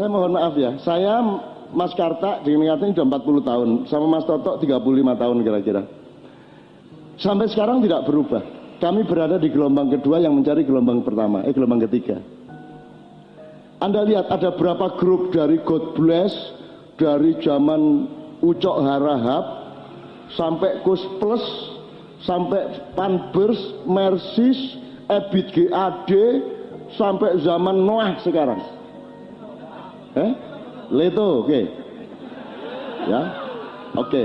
Saya mohon maaf ya, saya Mas Karta dengan katanya sudah 40 tahun, sama Mas Toto 35 tahun kira-kira. Sampai sekarang tidak berubah. Kami berada di gelombang kedua yang mencari gelombang pertama, gelombang ketiga. Anda lihat ada berapa grup dari God Bless, dari zaman Ucok Harahap, sampai Kus Plus, sampai Panbers, Mersis, Ebit GAD, sampai zaman Noah sekarang. Leto, oke. Ya, oke.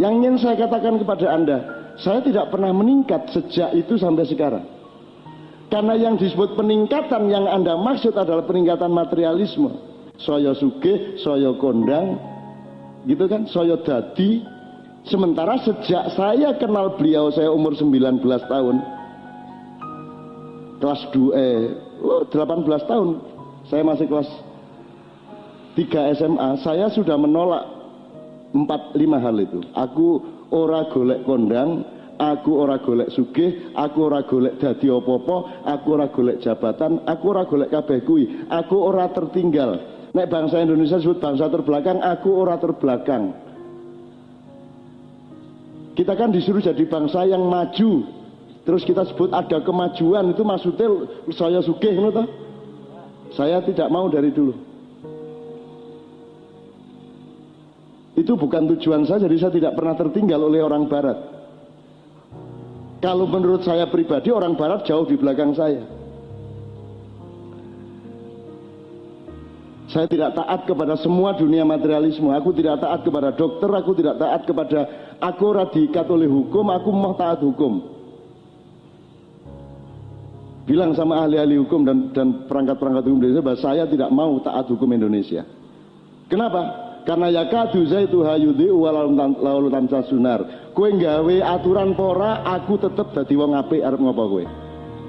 Yang ingin saya katakan kepada Anda, saya tidak pernah meningkat sejak itu sampai sekarang. Karena yang disebut peningkatan yang Anda maksud adalah peningkatan materialisme. Saya sugih, saya kondang, gitu kan, saya dadi. Sementara sejak saya kenal beliau, saya umur 19 tahun, kelas 18 tahun, saya masih kelas 3 SMA, saya sudah menolak 4-5 hal itu. Aku ora golek kondang, aku ora golek sugih, aku ora golek dadi opo-opo, aku ora golek jabatan, aku ora golek kabeh kuwi, aku ora tertinggal. Nek bangsa Indonesia disebut bangsa terbelakang, aku ora terbelakang. Kita kan disuruh jadi bangsa yang maju. Terus kita sebut ada kemajuan, itu maksudnya saya sugih, ngono. Saya tidak mau dari dulu. Itu bukan tujuan saya, jadi saya tidak pernah tertinggal oleh orang barat. Kalau menurut saya pribadi, orang barat jauh di belakang saya. Saya tidak taat kepada semua dunia materialisme. Aku tidak taat kepada dokter, aku tidak taat kepada, aku ora diikat oleh hukum, aku mau taat hukum. Bilang sama ahli-ahli hukum dan perangkat-perangkat hukum Indonesia bahwa saya tidak mau taat hukum Indonesia. Kenapa? Karena yakadu zaitu hayudhi'u walau tamsa sunar. Kowe nggawe aturan pora, aku tetep dadi wong apik arep ngopo kowe.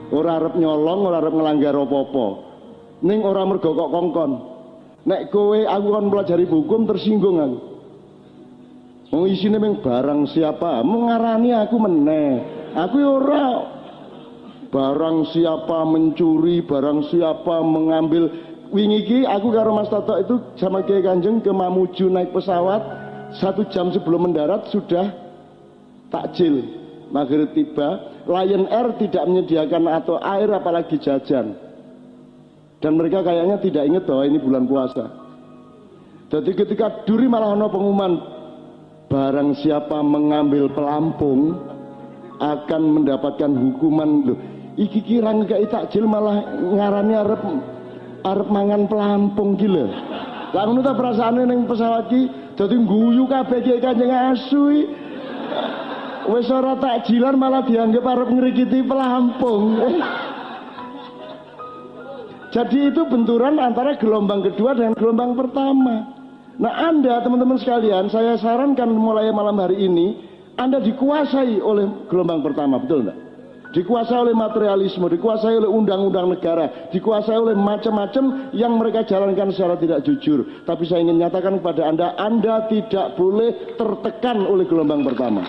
Ora arep nyolong, ora arep nglanggar apa-apa. Ning ora mergo kok kongkon. Nek kowe aku kon pelajari hukum tersinggung aku. Wong isine mung barang siapa, mengarani aku meneh. Aku ora. Barang siapa mencuri, barang siapa mengambil. Wingi iki aku karo Mas Toto itu sama Kiai Kanjeng ke Mamuju naik pesawat, 1 jam sebelum mendarat sudah takjil maghrib tiba. Lion Air tidak menyediakan atau air apalagi jajan, dan mereka kayaknya tidak ingat bahwa ini bulan puasa. Jadi ketika duri malah ono pengumuman, barang siapa mengambil pelampung akan mendapatkan hukuman. Loh, iki kirang gak takjil malah ngarani arep mangan pelampung gila. Lah ngono ta perasaane ning pesawat ki, dadi guyu kabeh Kiai Kanjeng asu. Wis ora takjilan malah dianggap arep ngrikiti pelampung. Jadi itu benturan antara gelombang kedua dengan gelombang pertama. Nah, Anda teman-teman sekalian, saya sarankan mulai malam hari ini Anda dikuasai oleh gelombang pertama, betul enggak? Dikuasai oleh materialisme, dikuasai oleh undang-undang negara, dikuasai oleh macam-macam yang mereka jalankan secara tidak jujur. Tapi saya ingin nyatakan kepada Anda tidak boleh tertekan oleh gelombang pertama.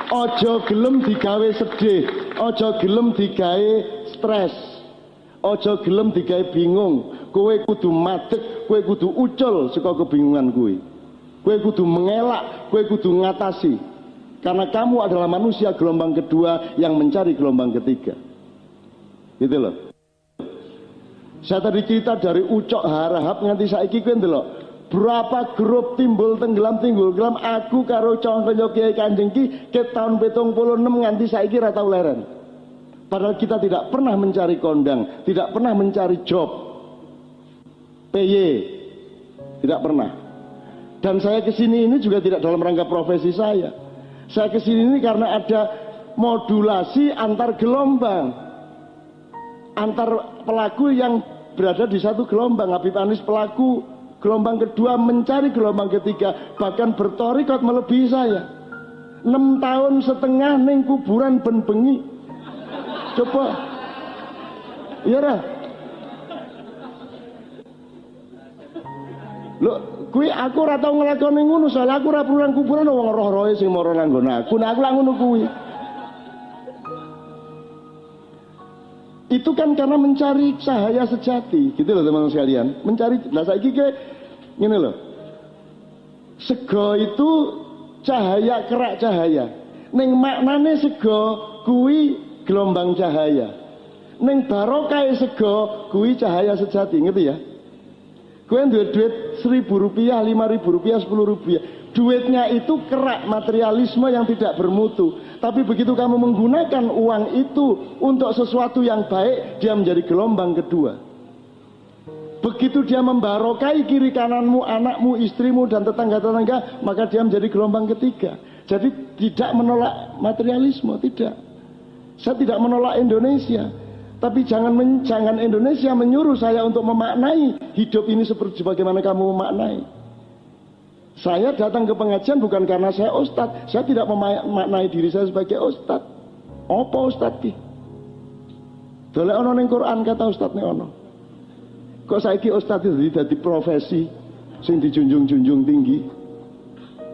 Ojo gelem digawe sedih, ojo gelem digawe stres, ojo gelem digawe bingung. Kowe kudu madeg, kowe kudu ucul saka kebingungan kowe. Kowe kudu mengelak, kowe kudu ngatasi. Karena kamu adalah manusia gelombang kedua yang mencari gelombang ketiga. Gitu loh. Saya tadi cerita dari Ucok Harahap nganti saiki kowe ndelok. Berapa grup timbul tenggelam aku karo contoh Kiai Kanjeng ki ke tahun 76 nganti saiki ra tau leren. Padahal kita tidak pernah mencari kondang, tidak pernah mencari job. PY. Tidak pernah. Dan saya kesini ini juga tidak dalam rangka profesi saya. Saya kesini ini karena ada modulasi antar gelombang, antar pelaku yang berada di satu gelombang. Habib Anis pelaku gelombang kedua mencari gelombang ketiga, bahkan bertorikot melebihi saya. 6 tahun setengah ning kuburan ben bengi. Coba, iya dah. Loh, kuwi aku ora tau nglakoni ngono, soalnya aku ora perlu nang kuburan wong roh-rohe sing mara nang nggon aku. Nek aku lak ngono kuwi. Itu kan karena mencari cahaya sejati, gitu loh teman-teman sekalian. Mencari, nah saiki ke ngene loh. Sego itu cahaya, kerak cahaya. Ning maknane sego kuwi gelombang cahaya. Ning barokah sego kuwi cahaya sejati, ngerti ya? Kowe duwe duit 1.000 rupiah, 5.000 rupiah, 10 rupiah. Duitnya itu kerak materialisme yang tidak bermutu. Tapi begitu kamu menggunakan uang itu untuk sesuatu yang baik, dia menjadi gelombang kedua. Begitu dia membarokai kiri kananmu, anakmu, istrimu, dan tetangga-tetangga, maka dia menjadi gelombang ketiga. Jadi tidak menolak materialisme, tidak. Saya tidak menolak Indonesia. Tapi jangan Indonesia menyuruh saya untuk memaknai hidup ini seperti bagaimana kamu memaknai. Saya datang ke pengajian bukan karena saya ustadz. Saya tidak memaknai diri saya sebagai ustadz. Apa ustadz ki? Dolek ono ning Quran kata ustadz ning ono. Kok saiki ustadz itu dadi profesi sing dijunjung-junjung tinggi.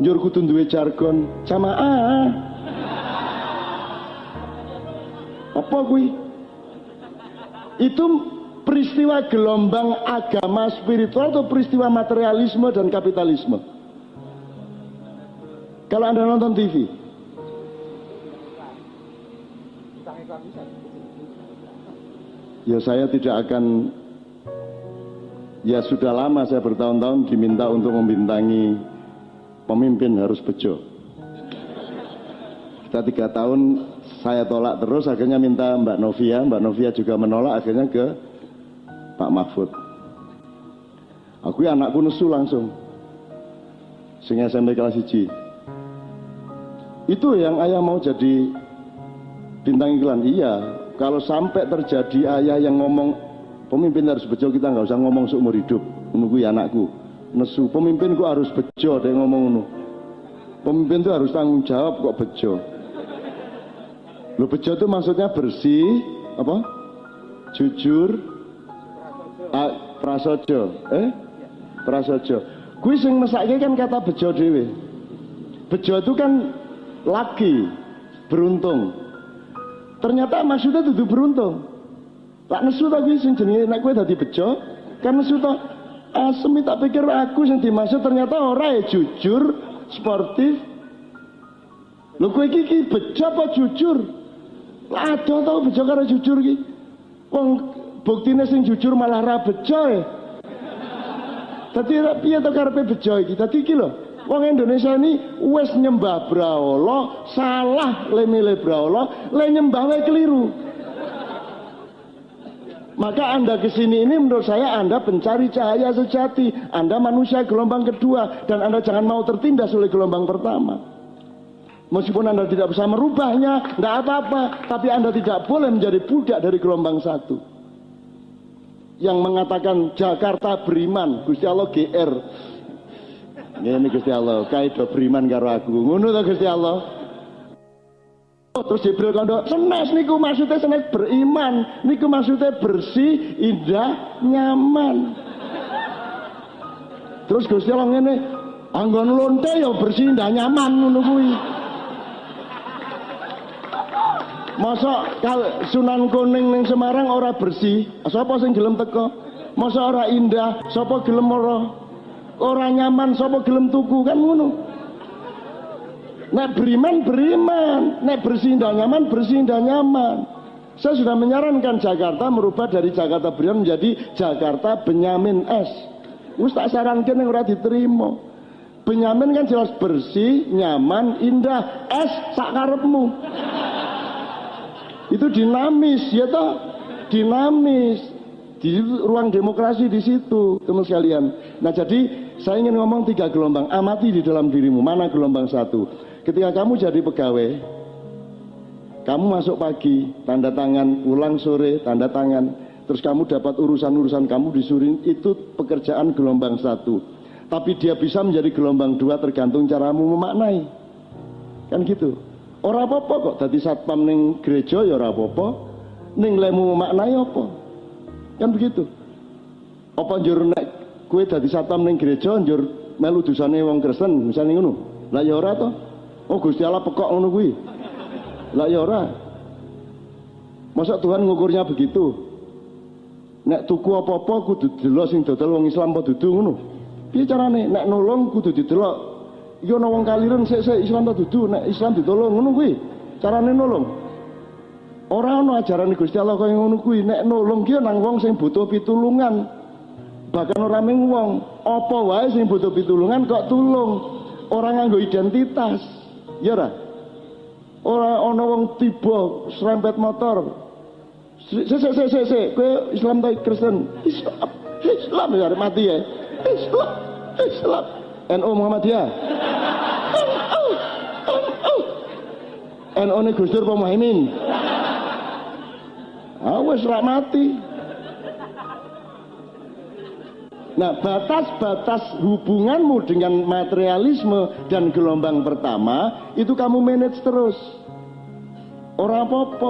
Njur kudu duwe jargon jamaah. Apa kuwi? Itu peristiwa gelombang agama spiritual atau peristiwa materialisme dan kapitalisme? Kalau Anda nonton TV, ya saya tidak akan, ya sudah lama saya bertahun-tahun diminta untuk membintangi pemimpin harus bejo. Kita 3 tahun saya tolak terus, akhirnya minta Mbak Novia juga menolak, akhirnya ke Pak Mahfud. Aku ya anakku nesu langsung, sing SMP kelas 1. Itu yang ayah mau jadi bintang iklan. Iya, kalau sampai terjadi ayah yang ngomong pemimpin harus bejo, kita nggak usah ngomong seumur hidup. Menunggu ya anakku nesu, pemimpinku harus bejo, dia ngomong ngono. Pemimpin itu harus tanggung jawab kok bejo. Lo bejo itu maksudnya bersih, apa? Jujur, prasojo, prasojo. Kuwi sing mesake kan kata bejo dhewe. Bejo itu kan laki, beruntung. Ternyata maksudnya dudu beruntung. Tak nesu ta kuwi sing jenenge nek kowe dadi bejo, kan nesu ta. Asemi tak pikir aku sing dimaksud ternyata ora ya, jujur, sportif. Lho kowe iki bejo apa jujur? Ada tau bejo karo jujur ki. Wong buktine sing jujur malah ra bejo e. Dadi piye to karepe bejo iki? Dadi iki lho, wong Indonesia ini wis nyembah brahala, salah le milih brahala, le nyembah wae keliru. Maka Anda kesini ini menurut saya Anda pencari cahaya sejati. Anda manusia gelombang kedua, dan Anda jangan mau tertindas oleh gelombang pertama. Meskipun Anda tidak bisa merubahnya, tidak apa-apa, tapi Anda tidak boleh menjadi budak dari gelombang satu yang mengatakan Jakarta beriman, Gusti Allah GR. Ini Gusti Allah, kaido beriman karo aku. Ngono ta Gusti Allah. Terus Jibril kandha, senes niku maksudnya senes beriman, niku maksudnya bersih, indah, nyaman. Terus Gusti Allah ngene, anggon lonte ya bersih, indah, nyaman ngono kuwi. Masa Sunan Kuning ning Semarang ora bersih, sapa sing gelem teko? Masa ora indah, sapa gelem ora nyaman, sapa gelem tuku, kan ngono. Nek beriman, nek bersih indah nyaman, bersih indah nyaman. Saya sudah menyarankan Jakarta merubah dari Jakarta Beriman menjadi Jakarta Benyamin S. Wis tak sarankan yang ora diterima. Benyamin kan jelas bersih, nyaman, indah, S sak karepmu. Itu dinamis, ya toh, dinamis di ruang demokrasi di situ, teman sekalian. Nah jadi saya ingin ngomong 3 gelombang. Amati di dalam dirimu mana gelombang satu. Ketika kamu jadi pegawai, kamu masuk pagi, tanda tangan, pulang sore, tanda tangan, terus kamu dapat urusan-urusan kamu disuruh, itu pekerjaan gelombang satu. Tapi dia bisa menjadi gelombang 2 tergantung caramu memaknai, kan gitu. Ora apa-apa kok dadi satpam ning gereja ya ora apa-apa, ning lemu memaknai apa, kan begitu. Apa njur nek kowe dadi satpam ning gereja njur melu dosane wong Kristen misalnya ngono, lah ya ora to. Oh Gusti Allah pekok ngono kuwi, lah ya ora. Masa Tuhan ngukurnya begitu? Nek tuku apa-apa kudu delok sing dodol wong Islam apa dudu ngono. Piye carane? Nek nolong kudu didelok. Iki ana wong kaliren sik Islam ta dudu, nek Islam ditolong ngono kuwi. Carane nolong. Ora ana ajaran Gusti Allah kaya ngono kuwi. Nek nolong ki nang wong sing butuh pitulungan. Bahkan ora mung wong, apa wae sing butuh pitulungan kok tulung. Ora nganggo identitas. Ya ora? Ora ana wong tiba serempet motor. Sik, kowe Islam ta Kristen? Islam ya arep mati ya. Islam. NU Muhammadiyah. NU ne Gus Dur apa Muhaimin? Wis rak mati. Nah, batas-batas hubunganmu dengan materialisme dan gelombang pertama itu kamu manage terus. Ora apa-apa.